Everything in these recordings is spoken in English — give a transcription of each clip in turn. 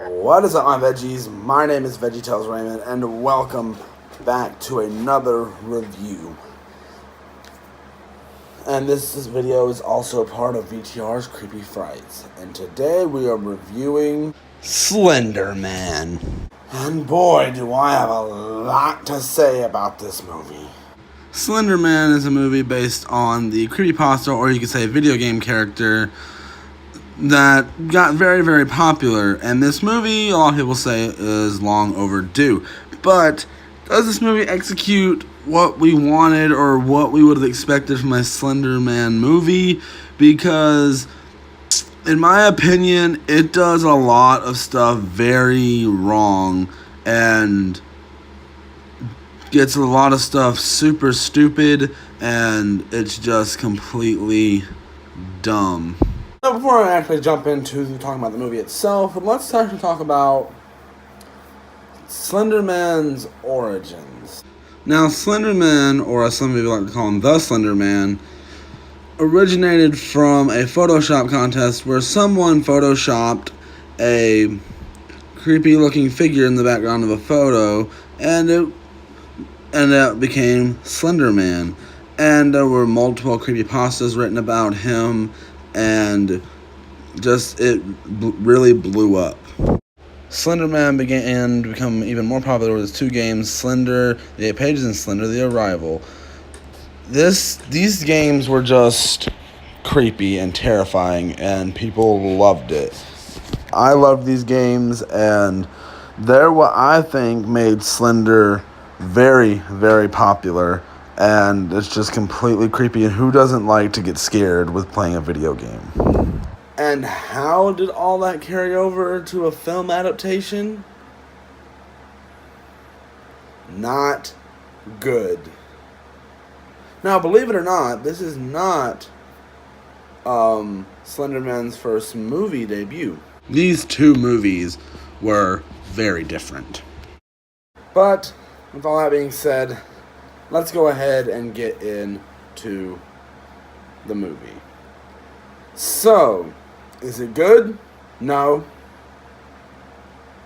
What is up, my veggies? My name is VeggieTales Raymond, and welcome back to another review. And this video is also a part of VTR's Creepy Frights. And today we are reviewing Slender Man. And boy, do I have a lot to say about this movie. Slender Man is a movie based on the creepypasta, or you could say video game character, that got very, very popular. And this movie, a lot of people say, is long overdue. But does this movie execute what we wanted or what we would have expected from a Slender Man movie? Because, in my opinion, it does a lot of stuff very wrong and gets a lot of stuff super stupid, and it's just completely dumb. Now, before I actually jump into talking about the movie itself, let's actually talk about Slender Man's origins. Now, Slender Man, or as some people like to call him, the Slender Man, originated from a Photoshop contest where someone photoshopped a creepy-looking figure in the background of a photo, and it became Slender Man. And there were multiple creepypastas written about him, and just it really blew up. Slender Man began to become even more popular with his two games, Slender, The 8 Pages, and Slender, The Arrival. These games were just creepy and terrifying, and people loved it. I loved these games, and they're what I think made Slender very, very popular. And it's just completely creepy, and who doesn't like to get scared with playing a video game? And how did all that carry over to a film adaptation? Not good. Now, believe it or not, this is not Slender Man's first movie debut. These two movies were very different. But, with all that being said, let's go ahead and get into the movie. So, is it good? No.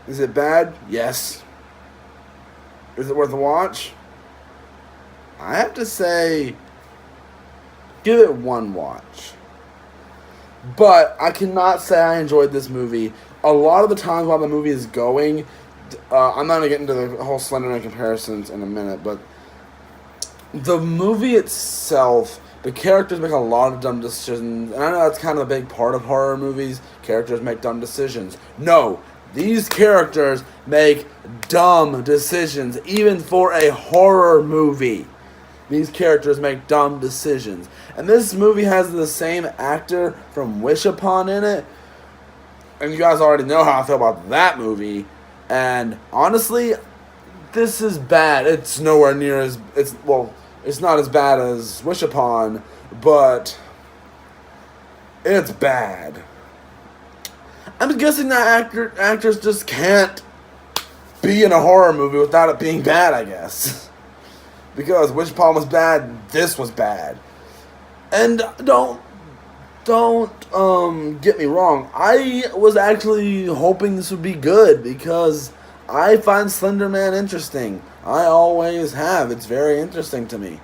Is it bad? Yes. Is it worth a watch? I have to say, give it one watch. But I cannot say I enjoyed this movie. A lot of the times while the movie is going, I'm not going to get into the whole Slender Man comparisons in a minute, but the movie itself, the characters make a lot of dumb decisions, and I know that's kind of a big part of horror movies. Characters make dumb decisions. No, these characters make dumb decisions, even for a horror movie. These characters make dumb decisions. And this movie has the same actor from Wish Upon in it, and you guys already know how I feel about that movie. And honestly, this is bad. It's nowhere near as it's not as bad as Wish Upon, but it's bad. I'm guessing that actors just can't be in a horror movie without it being bad, I guess. Because Wish Upon was bad, this was bad. And don't get me wrong. I was actually hoping this would be good because I find Slender Man interesting. I always have. It's very interesting to me.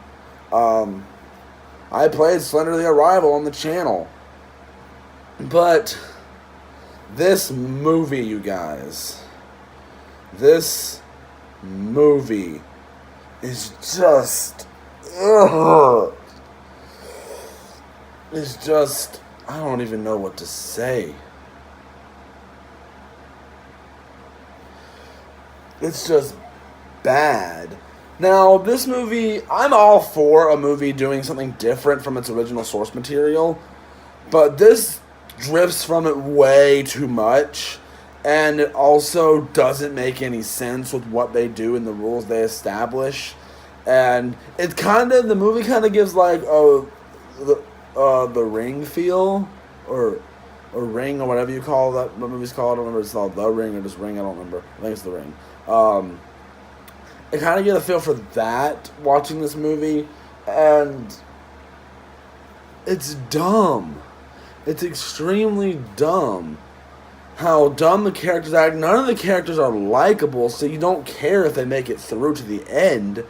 I played Slender the Arrival on the channel. But this movie, you guys, this movie is just, ugh. It's just, I don't even know what to say. It's just bad. Now, this movie, I'm all for a movie doing something different from its original source material, but this drifts from it way too much, and it also doesn't make any sense with what they do and the rules they establish. And it kind of, the movie kind of gives like the Ring feel, or Ring, or whatever you call that, what movie's called. I don't remember if it's called The Ring or just Ring, I don't remember. I think it's The Ring. I kind of get a feel for that watching this movie, and it's dumb. It's extremely dumb. How dumb the characters act. None of the characters are likable, so you don't care if they make it through to the end.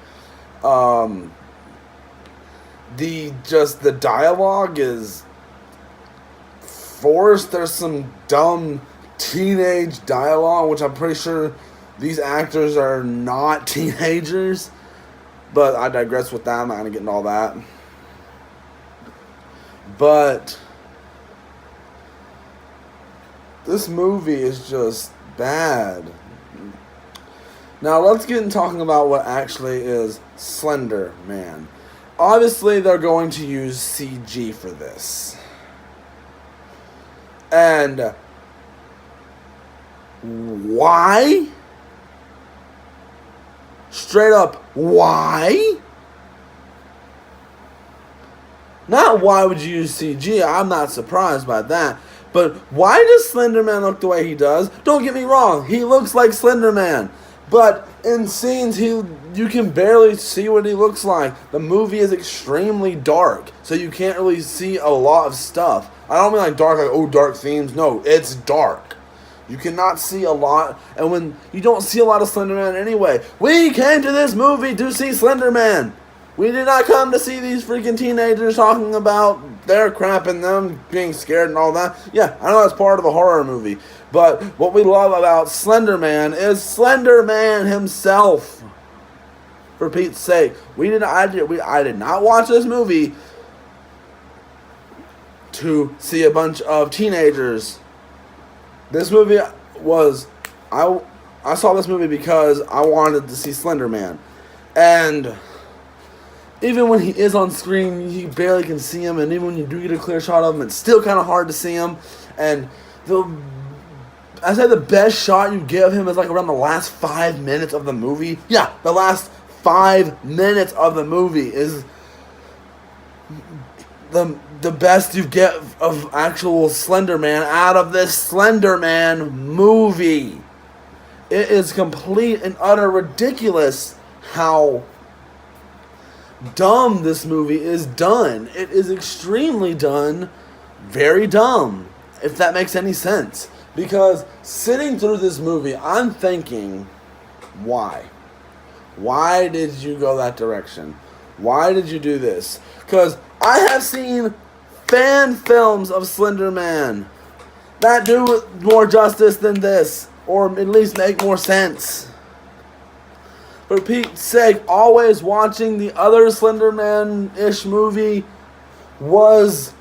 The dialogue is forced. There's some dumb teenage dialogue, which I'm pretty sure these actors are not teenagers. But I digress with that. I'm not going to get into all that. But this movie is just bad. Now let's get into talking about what actually is Slender Man. Obviously they're going to use CG for this. And why? Straight up, why? Not why would you use CG, I'm not surprised by that. But why does Slender Man look the way he does? Don't get me wrong, he looks like Slender Man. But in scenes, you can barely see what he looks like. The movie is extremely dark, so you can't really see a lot of stuff. I don't mean like dark, like, oh, dark themes. No, it's dark. You cannot see a lot, and when you don't see a lot of Slender Man anyway. We came to this movie to see Slender Man. We did not come to see these freaking teenagers talking about their crap and them being scared and all that. Yeah, I know that's part of a horror movie. But what we love about Slender Man is Slender Man himself. For Pete's sake, I did not watch this movie to see a bunch of teenagers. This movie was, I saw this movie because I wanted to see Slender Man. And even when he is on screen, you barely can see him. And even when you do get a clear shot of him, it's still kind of hard to see him. And I say the best shot you get of him is like around the last 5 minutes of the movie. Yeah, the last 5 minutes of the movie is the best you get of actual Slender Man out of this Slender Man movie. It is complete and utter ridiculous how dumb this movie is done. It is extremely done, very dumb, if that makes any sense. Because sitting through this movie, I'm thinking, why? Why did you go that direction? Why did you do this? Because I have seen fan films of Slender Man that do more justice than this, or at least make more sense. For Pete's sake, always watching the other Slender Man-ish movie was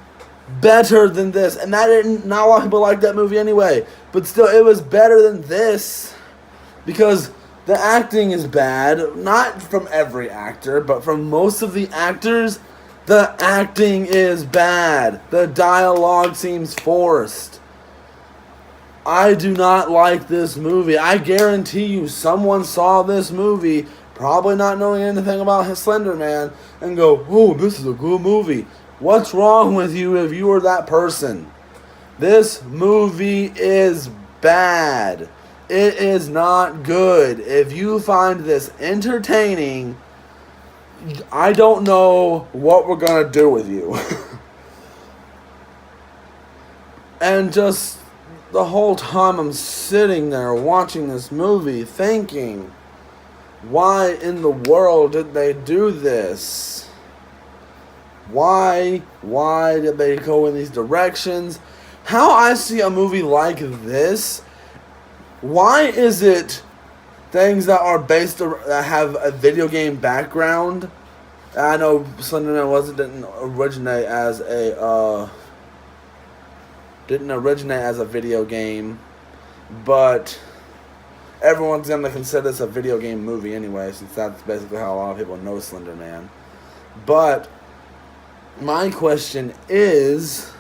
better than this. And not a lot of people like that movie anyway. But still, it was better than this. Because the acting is bad. Not from every actor, but from most of the actors, the acting is bad. The dialogue seems forced. I do not like this movie. I guarantee you someone saw this movie, probably not knowing anything about his Slender Man, and go, oh, this is a good movie. What's wrong with you if you were that person? This movie is bad. It is not good. If you find this entertaining, I don't know what we're going to do with you. And just the whole time I'm sitting there watching this movie thinking, why in the world did they do this? Why did they go in these directions? How I see a movie like this, why is it things that are that have a video game background. I know Slenderman didn't originate as a video game, but everyone's gonna consider this a video game movie anyway, since that's basically how a lot of people know Slenderman. But my question is,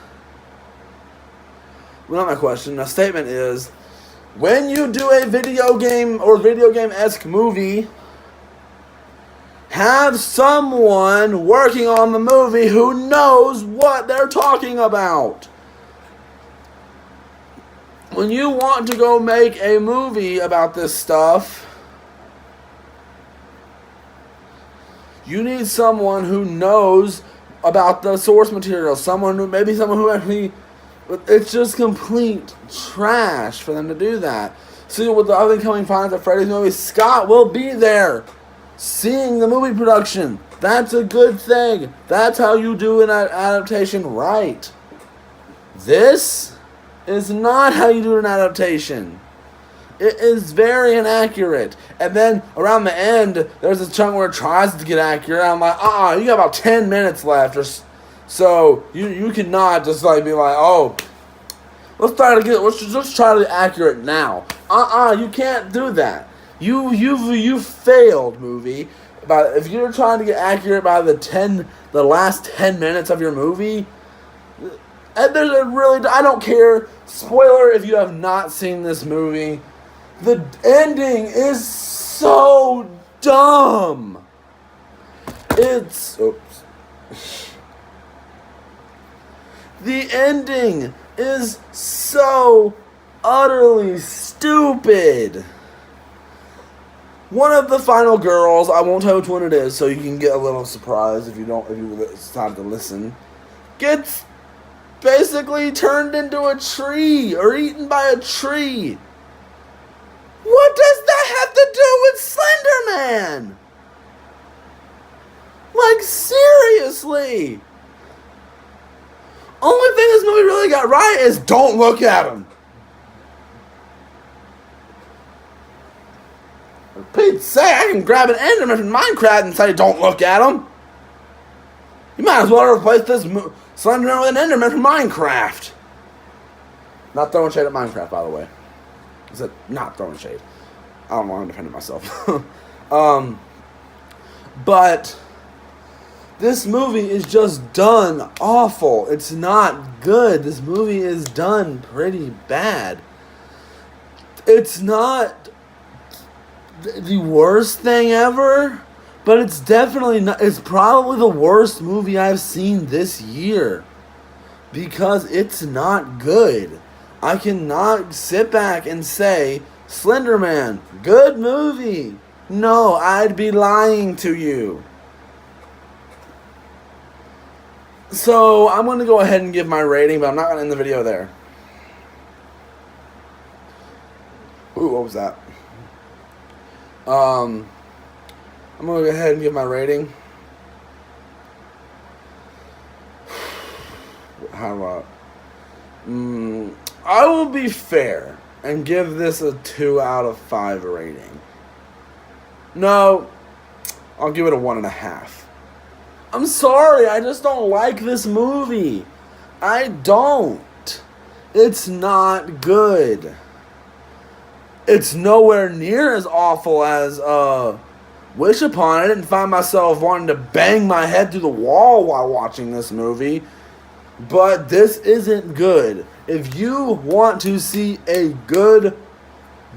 well, not my question. My statement is, when you do a video game or video game-esque movie, have someone working on the movie who knows what they're talking about. When you want to go make a movie about this stuff, you need someone who knows about the source material. Someone who actually, it's just complete trash for them to do that. See, with the up-and-coming Five Nights at Freddy's movie, Scott will be there, seeing the movie production. That's a good thing. That's how you do an adaptation right. This is not how you do an adaptation. It is very inaccurate. And then around the end, there's this chunk where it tries to get accurate. I'm like, you got about 10 minutes left. So you cannot just like be like, oh, let's try to be accurate now. You can't do that. You failed, movie. But if you're trying to get accurate by the last 10 minutes of your movie, and I don't care. Spoiler if you have not seen this movie. The ending is so dumb. The ending is so utterly stupid. One of the final girls, I won't tell you which one it is, so you can get a little surprised if you decide to listen, gets basically turned into a tree or eaten by a tree. What does that have to do with Slenderman? Like, seriously. Only thing this movie really got right is don't look at him. For Pete's sake, I can grab an Enderman from Minecraft and say don't look at him. You might as well replace this Slender with an Enderman from Minecraft. Not throwing shade at Minecraft, by the way. Is it not throwing shade? I don't want to defend myself. But this movie is just done awful. It's not good. This movie is done pretty bad. It's not the worst thing ever, but it's definitely not. It's probably the worst movie I've seen this year because it's not good. I cannot sit back and say, Slenderman, good movie. No, I'd be lying to you. So, I'm going to go ahead and give my rating, but I'm not going to end the video there. Ooh, what was that? I'm going to go ahead and give my rating. How about... I will be fair and give this a 2 out of 5 rating. No, I'll give it a 1.5. I'm sorry, I just don't like this movie. I don't. It's not good. It's nowhere near as awful as Wish Upon. I didn't find myself wanting to bang my head through the wall while watching this movie. But this isn't good. If you want to see a good,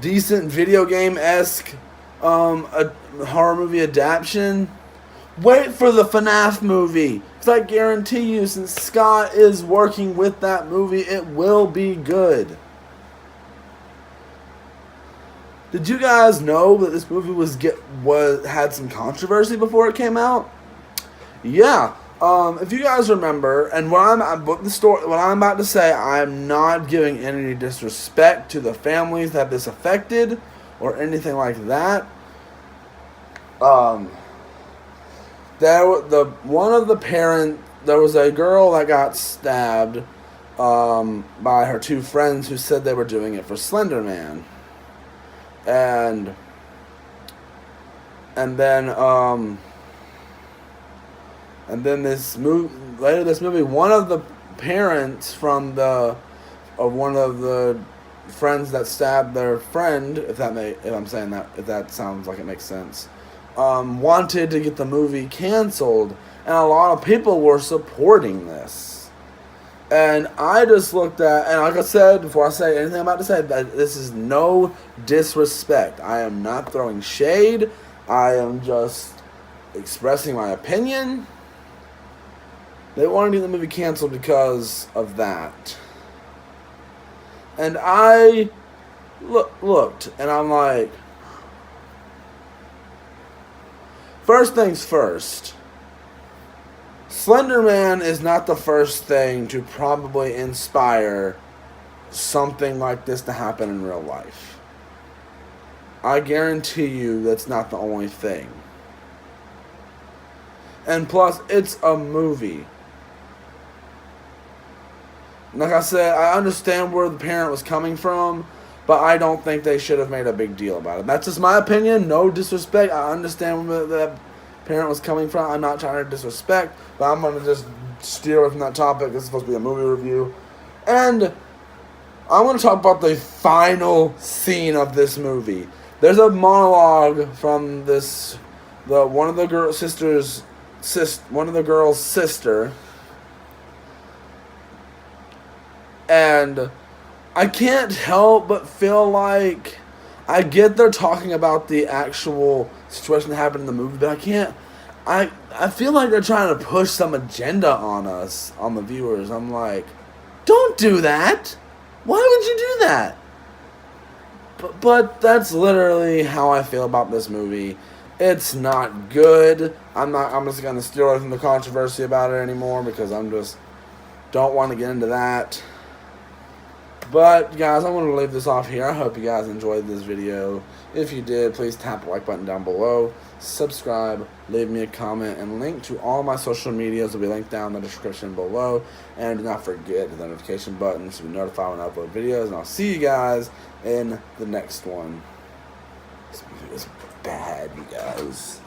decent video game-esque a horror movie adaptation, wait for the FNAF movie. Because I guarantee you, since Scott is working with that movie, it will be good. Did you guys know that this movie had some controversy before it came out? Yeah. If you guys remember, and what I'm about to say, I'm not giving any disrespect to the families that this affected or anything like that. There was a girl that got stabbed by her two friends who said they were doing it for Slenderman. And And then this movie, one of the parents from one of the friends that stabbed their friend, if that sounds like it makes sense, wanted to get the movie canceled, and a lot of people were supporting this. And I just looked at, and like I said, before I say anything I'm about to say, that this is no disrespect. I am not throwing shade. I am just expressing my opinion. They wanted to get the movie canceled because of that. And I looked, and I'm like, first things first, Slender Man is not the first thing to probably inspire something like this to happen in real life. I guarantee you that's not the only thing. And plus, it's a movie. Like I said, I understand where the parent was coming from, but I don't think they should have made a big deal about it. That's just my opinion. No disrespect. I understand where the parent was coming from. I'm not trying to disrespect, but I'm going to just steer away from that topic. This is supposed to be a movie review. And I'm going to talk about the final scene of this movie. There's a monologue from one of the girl's sister. And I can't help but feel like, I get they're talking about the actual situation that happened in the movie, but I feel like they're trying to push some agenda on us, on the viewers. I'm like, don't do that. Why would you do that? But that's literally how I feel about this movie. It's not good. I'm just going to steer away from the controversy about it anymore because don't want to get into that. But, guys, I'm going to leave this off here. I hope you guys enjoyed this video. If you did, please tap the like button down below. Subscribe, leave me a comment, and link to all my social medias will be linked down in the description below. And do not forget the notification button to be notified when I upload videos. And I'll see you guys in the next one. This movie was bad, you guys.